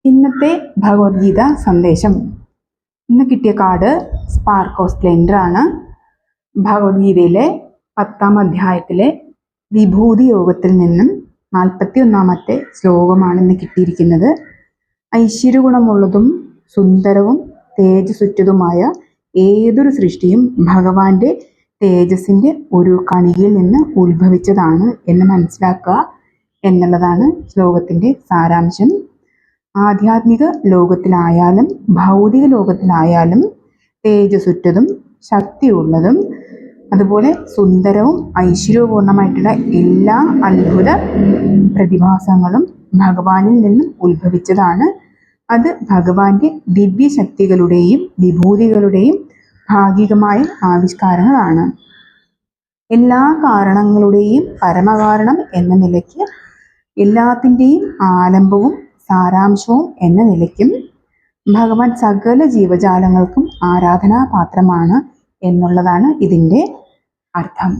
ഇന്നത്തെ ഭഗവത്ഗീത സന്ദേശം. ഇന്ന് കിട്ടിയ കാർഡ് സ്പാർക്ക് ഓഫ് സ്പ്ലെൻഡർ ആണ്. ഭഗവത്ഗീതയിലെ 10-ാം അധ്യായത്തിലെ വിഭൂതി യോഗത്തിൽ നിന്നും 41-ാമത്തെ ശ്ലോകമാണ് ഇന്ന് കിട്ടിയിരിക്കുന്നത്. ഐശ്വര്യഗുണമുള്ളതും സുന്ദരവും തേജസ്സുറ്റതുമായ ഏതൊരു സൃഷ്ടിയും ഭഗവാന്റെ തേജസ്സിന്റെ ഒരു കണികയിൽ നിന്ന് ഉത്ഭവിച്ചതാണ് എന്ന് മനസ്സിലാക്കുക എന്നുള്ളതാണ് ശ്ലോകത്തിന്റെ സാരാംശം. ആധ്യാത്മിക ലോകത്തിലായാലും ഭൗതിക ലോകത്തിലായാലും തേജസ്സുറ്റതും ശക്തിയുള്ളതും അതുപോലെ സുന്ദരവും ഐശ്വര്യപൂർണമായിട്ടുള്ള എല്ലാ അത്ഭുത പ്രതിഭാസങ്ങളും ഭഗവാനിൽ നിന്നും ഉത്ഭവിച്ചതാണ്. അത് ഭഗവാന്റെ ദിവ്യശക്തികളുടെയും വിഭൂതികളുടെയും ഭാഗികമായ ആവിഷ്കാരങ്ങളാണ്. എല്ലാ കാരണങ്ങളുടെയും പരമകാരണം എന്ന നിലയ്ക്ക് എല്ലാത്തിൻ്റെയും ആലംബവും സാരാംശവും എന്ന നിലയ്ക്കും ഭഗവാൻ സകല ജീവജാലങ്ങൾക്കും ആരാധനാപാത്രമാണ് എന്നുള്ളതാണ് ഇതിൻ്റെ അർത്ഥം.